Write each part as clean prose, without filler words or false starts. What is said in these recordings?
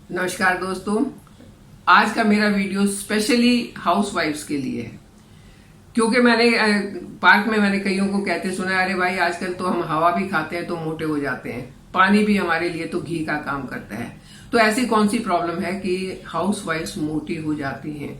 नमस्कार दोस्तों। आज का मेरा वीडियो स्पेशली हाउसवाइफ्स के लिए है, क्योंकि मैंने पार्क में मैंने कईयों को कहते सुना है, अरे भाई आजकल तो हम हवा भी खाते हैं तो मोटे हो जाते हैं, पानी भी हमारे लिए तो घी का काम करता है। तो ऐसी कौन सी प्रॉब्लम है कि हाउसवाइफ्स मोटी हो जाती हैं?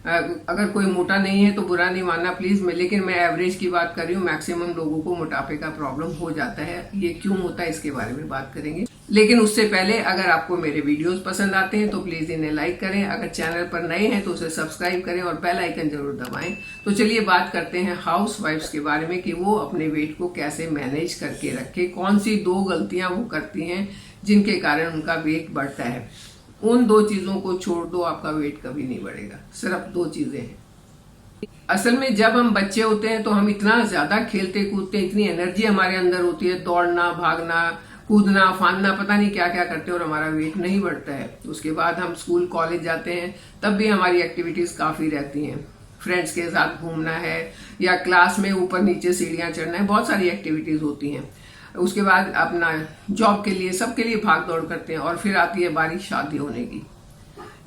अगर कोई मोटा नहीं है तो बुरा नहीं मानना प्लीज, लेकिन मैं एवरेज की बात कर रही हूँ। मैक्सिमम लोगों को मोटापे का प्रॉब्लम हो जाता है। ये क्यों होता है इसके बारे में बात करेंगे, लेकिन उससे पहले अगर आपको मेरे वीडियोस पसंद आते हैं तो प्लीज इन्हें लाइक करें। अगर चैनल पर नए हैं तो उसे सब्सक्राइब करें और बेल आइकन जरूर दबाएं। तो चलिए बात करते हैं हाउसवाइफ्स के बारे में कि वो अपने वेट को कैसे मैनेज करके रखे, कौन सी 2 गलतियां वो करती हैं जिनके कारण उनका वेट बढ़ता है। उन 2 चीजों को छोड़ दो, आपका वेट कभी नहीं बढ़ेगा। सिर्फ 2 चीजें हैं। असल में जब हम बच्चे होते हैं तो हम इतना ज्यादा खेलते कूदते हैं, इतनी एनर्जी हमारे अंदर होती है, दौड़ना भागना कूदना फांदना पता नहीं क्या क्या करते हैं और हमारा वेट नहीं बढ़ता है। उसके बाद हम स्कूल कॉलेज जाते हैं तब भी हमारी एक्टिविटीज काफी रहती हैं। फ्रेंड्स के साथ घूमना है या क्लास में ऊपर नीचे सीढ़ियां चढ़ना है, बहुत सारी एक्टिविटीज होती हैं। उसके बाद अपना जॉब के लिए सबके लिए भाग दौड़ करते हैं और फिर आती है बारी शादी होने की।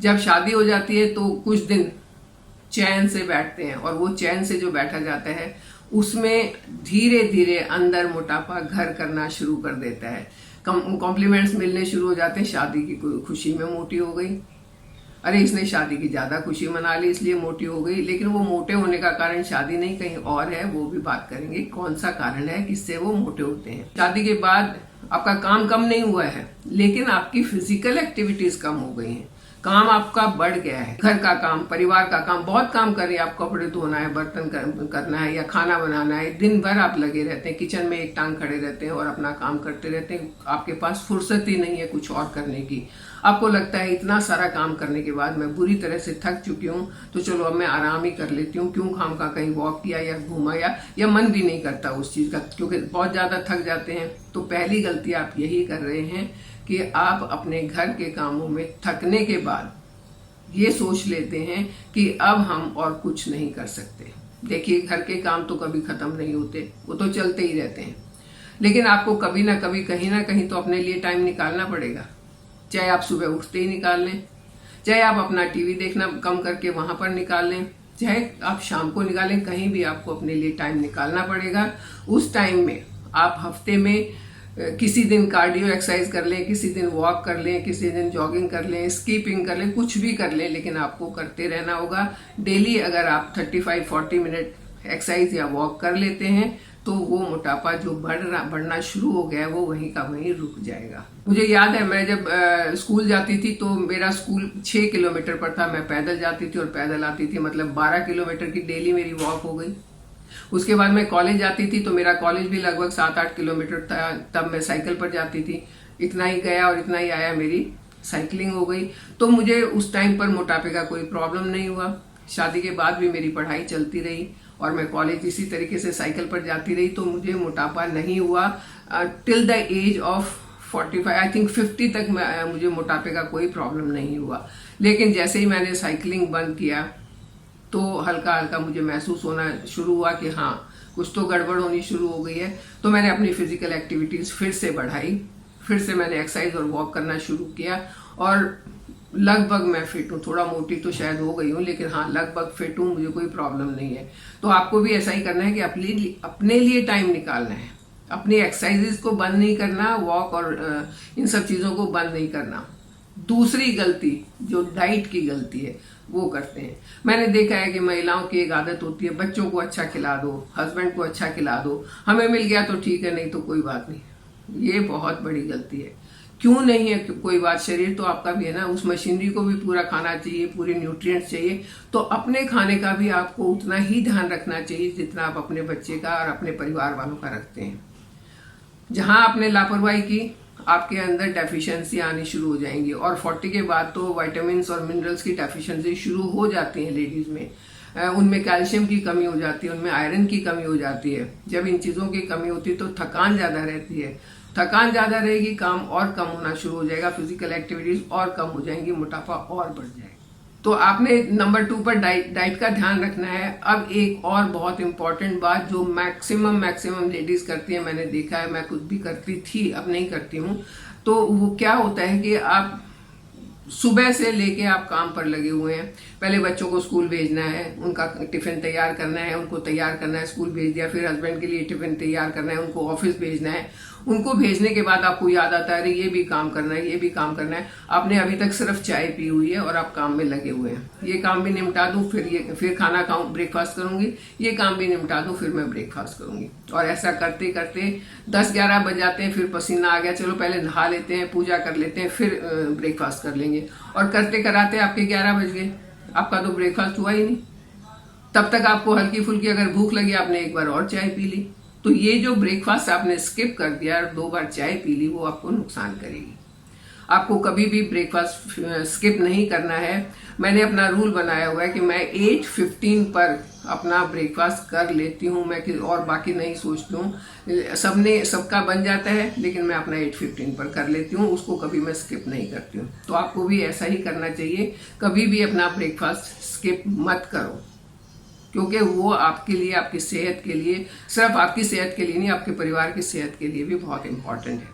जब शादी हो जाती है तो कुछ दिन चैन से बैठते हैं और वो चैन से जो बैठा जाता है उसमें धीरे धीरे अंदर मोटापा घर करना शुरू कर देता है। कॉम्प्लीमेंट्स मिलने शुरू हो जाते हैं। शादी की कोई खुशी में मोटी हो गई, अरे इसने शादी की ज्यादा खुशी मना ली इसलिए मोटी हो गई। लेकिन वो मोटे होने का कारण शादी नहीं कहीं और है, वो भी बात करेंगे कौन सा कारण है किससे वो मोटे होते हैं। शादी के बाद आपका काम कम नहीं हुआ है, लेकिन आपकी फिजिकल एक्टिविटीज कम हो गई हैं। काम आपका बढ़ गया है, घर का काम, परिवार का काम, बहुत काम कर रहे हैं आप। कपड़े धोना है, बर्तन करना है या खाना बनाना है, दिन भर आप लगे रहते हैं, किचन में एक टांग खड़े रहते हैं और अपना काम करते रहते हैं। आपके पास फुर्सत ही नहीं है कुछ और करने की। आपको लगता है इतना सारा काम करने के बाद मैं बुरी तरह से थक चुकी हूँ, तो चलो अब मैं आराम ही कर लेती हूँ। क्यों खाम का कहीं वॉक किया या घूमा या मन भी नहीं करता उस चीज का, क्योंकि बहुत ज्यादा थक जाते हैं। तो पहली गलती आप यही कर रहे हैं कि आप अपने घर के कामों में थकने के बाद ये सोच लेते हैं कि अब हम और कुछ नहीं कर सकते। देखिए घर के काम तो कभी खत्म नहीं होते, वो तो चलते ही रहते हैं, लेकिन आपको कभी ना कभी कहीं ना कहीं तो अपने लिए टाइम निकालना पड़ेगा। चाहे आप सुबह उठते ही निकाल लें, चाहे आप अपना टीवी देखना कम करके वहां पर निकाल लें, चाहे आप शाम को निकालें, कहीं भी आपको अपने लिए टाइम निकालना पड़ेगा। उस टाइम में आप हफ्ते में किसी दिन कार्डियो एक्सरसाइज कर लें, किसी दिन वॉक कर लें, किसी दिन जॉगिंग कर लें, स्कीपिंग कर लें, कुछ भी कर लें, लेकिन आपको करते रहना होगा डेली। अगर आप 35-40 मिनट एक्सरसाइज या वॉक कर लेते हैं तो वो मोटापा जो बढ़ना शुरू हो गया है वो वहीं का वहीं रुक जाएगा। मुझे याद है मैं जब स्कूल जाती थी तो मेरा स्कूल 6 किलोमीटर पर था। मैं पैदल जाती थी और पैदल आती थी, मतलब 12 किलोमीटर की डेली मेरी वॉक हो गई। उसके बाद मैं कॉलेज जाती थी तो मेरा कॉलेज भी लगभग 7-8 किलोमीटर था, तब मैं साइकिल पर जाती थी। इतना ही गया और इतना ही आया, मेरी साइकिलिंग हो गई। तो मुझे उस टाइम पर मोटापे का कोई प्रॉब्लम नहीं हुआ। शादी के बाद भी मेरी पढ़ाई चलती रही और मैं कॉलेज इसी तरीके से साइकिल पर जाती रही, तो मुझे मोटापा नहीं हुआ till the age of 45, I think 50 तक मुझे मोटापे का कोई प्रॉब्लम नहीं हुआ। लेकिन जैसे ही मैंने साइकिलिंग बंद किया तो हल्का हल्का मुझे महसूस होना शुरू हुआ कि हाँ कुछ तो गड़बड़ होनी शुरू हो गई है। तो मैंने अपनी फिजिकल एक्टिविटीज फिर से बढ़ाई, फिर से मैंने एक्सरसाइज और वॉक करना शुरू किया और लगभग मैं फिट हूँ। थोड़ा मोटी तो शायद हो गई हूँ, लेकिन हाँ लगभग फिट हूँ, मुझे कोई प्रॉब्लम नहीं है। तो आपको भी ऐसा ही करना है कि अपने लिए टाइम निकालना है। अपनी एक्सरसाइजेज को बंद नहीं करना, वॉक और इन सब चीजों को बंद नहीं करना। दूसरी गलती जो डाइट की गलती है वो करते हैं। मैंने देखा है कि महिलाओं की एक आदत होती है, बच्चों को अच्छा खिला दो, हस्बैंड को अच्छा खिला दो, हमें मिल गया तो ठीक है, नहीं तो कोई बात नहीं। ये बहुत बड़ी गलती है। क्यों नहीं है कोई बात, शरीर तो आपका भी है ना, उस मशीनरी को भी पूरा खाना चाहिए, पूरे न्यूट्रिएंट्स चाहिए। तो अपने खाने का भी आपको उतना ही ध्यान रखना चाहिए जितना आप अपने बच्चे का और अपने परिवार वालों का रखते हैं। जहां आपने लापरवाही की आपके अंदर डेफिशिएंसी आनी शुरू हो जाएंगी और 40 के बाद तो विटामिन और मिनरल्स की डेफिशिएंसी शुरू हो जाती है लेडीज में। उनमें कैल्शियम की कमी हो जाती है, उनमें आयरन की कमी हो जाती है। जब इन चीजों की कमी होती है तो थकान ज्यादा रहती है, थकान ज्यादा रहेगी, काम और कम होना शुरू हो जाएगा, फिजिकल एक्टिविटीज और कम हो जाएंगी, मोटापा और बढ़ जाएगा। तो आपने नंबर 2 पर डाइट का ध्यान रखना है। अब एक और बहुत इंपॉर्टेंट बात जो मैक्सिमम लेडीज करती है, मैंने देखा है, मैं खुद भी करती थी, अब नहीं करती हूँ। तो वो क्या होता है कि आप सुबह से लेके आप काम पर लगे हुए हैं। पहले बच्चों को स्कूल भेजना है, उनका टिफिन तैयार करना है, उनको तैयार करना है, स्कूल भेज दिया, फिर हस्बैंड के लिए टिफिन तैयार करना है, उनको ऑफिस भेजना है। उनको भेजने के बाद आपको याद आता है अरे ये भी काम करना है, ये भी काम करना है। आपने अभी तक सिर्फ चाय पी हुई है और आप काम में लगे हुए हैं। ये काम भी निपटा दूं, फिर खाना खाऊं, ब्रेकफास्ट करूंगी, ये काम भी निपटा दूं, फिर मैं ब्रेकफास्ट करूंगी। और ऐसा करते करते 10-11 बज जाते हैं, फिर पसीना आ गया, चलो पहले नहा लेते हैं, पूजा कर लेते हैं, फिर ब्रेकफास्ट कर लेंगे। और करते कराते आपके 11 बज गए, आपका तो ब्रेकफास्ट हुआ ही नहीं। तब तक आपको हल्की फुल्की अगर भूख लगी, आपने एक बार और चाय पी ली। तो ये जो ब्रेकफास्ट आपने स्किप कर दिया और 2 बार चाय पी ली, वो आपको नुकसान करेगी। आपको कभी भी ब्रेकफास्ट स्किप नहीं करना है। मैंने अपना रूल बनाया हुआ है कि मैं 8:15 पर अपना ब्रेकफास्ट कर लेती हूँ। मैं और बाकी नहीं सोचती हूँ, सबका बन जाता है, लेकिन मैं अपना 8:15 पर कर लेती हूँ, उसको कभी मैं स्किप नहीं करती हूँ। तो आपको भी ऐसा ही करना चाहिए, कभी भी अपना ब्रेकफास्ट स्किप मत करो, क्योंकि वो आपके लिए, आपकी सेहत के लिए, सिर्फ आपकी सेहत के लिए नहीं, आपके परिवार की सेहत के लिए भी बहुत इंपॉर्टेंट है।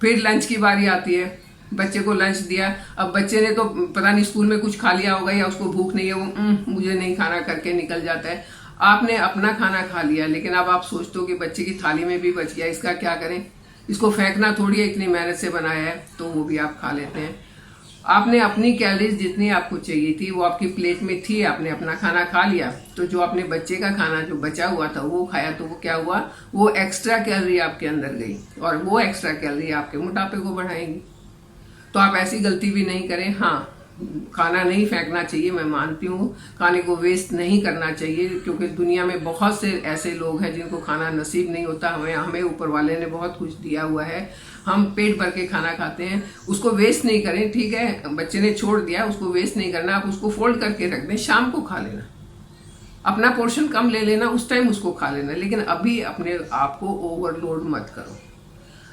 फिर लंच की बारी आती है, बच्चे को लंच दिया। अब बच्चे ने तो पता नहीं स्कूल में कुछ खा लिया होगा या उसको भूख नहीं है, वो मुझे नहीं खाना करके निकल जाता है। आपने अपना खाना खा लिया, लेकिन अब आप सोचते हो कि बच्चे की थाली में भी बच गया, इसका क्या करें, इसको फेंकना थोड़ी है, इतनी मेहनत से बनाया है, तो वो भी आप खा लेते हैं। आपने अपनी कैलोरीज जितनी आपको चाहिए थी वो आपकी प्लेट में थी, आपने अपना खाना खा लिया, तो जो अपने बच्चे का खाना जो बचा हुआ था वो खाया, तो वो क्या हुआ, वो एक्स्ट्रा कैलोरी आपके अंदर गई, और वो एक्स्ट्रा कैलोरी आपके मोटापे को बढ़ाएंगी। तो आप ऐसी गलती भी नहीं करें। हाँ, खाना नहीं फेंकना चाहिए, मैं मानती हूँ, खाने को वेस्ट नहीं करना चाहिए, क्योंकि दुनिया में बहुत से ऐसे लोग हैं जिनको खाना नसीब नहीं होता। हमें ऊपर वाले ने बहुत कुछ दिया हुआ है, हम पेट भर के खाना खाते हैं, उसको वेस्ट नहीं करें। ठीक है, बच्चे ने छोड़ दिया, उसको वेस्ट नहीं करना, आप उसको फोल्ड करके रख दें, शाम को खा लेना, अपना पोर्शन कम ले लेना, उस टाइम उसको खा लेना, लेकिन अभी अपने आप को ओवरलोड मत करो।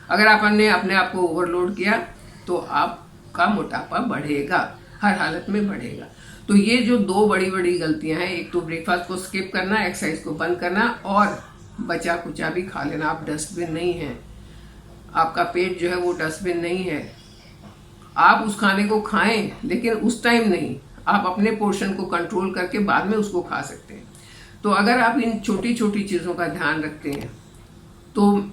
अगर आपने अपने आप को ओवरलोड किया तो आपका मोटापा बढ़ेगा, हर हालत में बढ़ेगा। तो ये जो 2 बड़ी बड़ी गलतियां हैं, एक तो ब्रेकफास्ट को स्किप करना, एक्सरसाइज को बंद करना, और बचा कुचा भी खा लेना। आप डस्टबिन नहीं है, आपका पेट जो है वो डस्टबिन नहीं है। आप उस खाने को खाएं, लेकिन उस टाइम नहीं, आप अपने पोर्शन को कंट्रोल करके बाद में उसको खा सकते हैं। तो अगर आप इन छोटी छोटी चीज़ों का ध्यान रखते हैं तो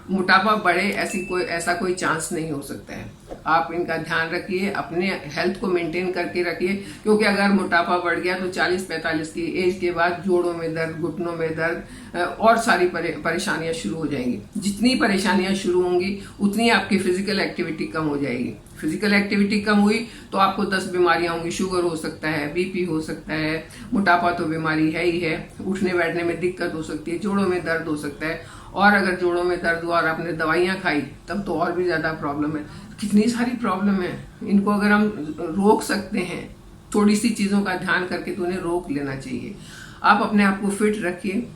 मोटापा बढ़े ऐसा कोई चांस नहीं हो सकता है। आप इनका ध्यान रखिए, अपने हेल्थ को मेंटेन करके रखिए, क्योंकि अगर मोटापा बढ़ गया तो 40-45 की एज के बाद जोड़ों में दर्द, घुटनों में दर्द और सारी परेशानियां शुरू हो जाएंगी। जितनी परेशानियां शुरू होंगी उतनी आपकी फिजिकल एक्टिविटी कम हो जाएगी। फिजिकल एक्टिविटी कम हुई तो आपको 10 बीमारियां होंगी, शुगर हो सकता है, बीपी हो सकता है, मोटापा तो बीमारी है ही है, उठने बैठने में दिक्कत हो सकती है, जोड़ों में दर्द हो सकता है। और अगर जोड़ों में दर्द हुआ और आपने दवाइयां खाई तब तो और भी ज्यादा प्रॉब्लम है। कितनी सारी प्रॉब्लम है, इनको अगर हम रोक सकते हैं, थोड़ी सी चीजों का ध्यान करके तो उन्हें रोक लेना चाहिए। आप अपने आप को फिट रखिए,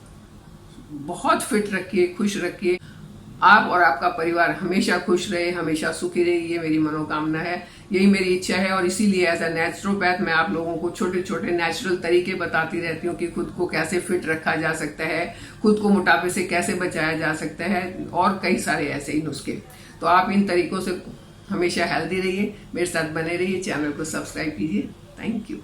बहुत फिट रखिए, खुश रखिए। आप और आपका परिवार हमेशा खुश रहे, हमेशा सुखी रहे, ये मेरी मनोकामना है, यही मेरी इच्छा है। और इसीलिए एज अ नेचुरोपैथ मैं आप लोगों को छोटे छोटे नेचुरल तरीके बताती रहती हूँ कि खुद को कैसे फिट रखा जा सकता है, खुद को मोटापे से कैसे बचाया जा सकता है, और कई सारे ऐसे ही नुस्खे। तो आप इन तरीकों से हमेशा हेल्दी रहिए, मेरे साथ बने रहिए, चैनल को सब्सक्राइब कीजिए। Thank you.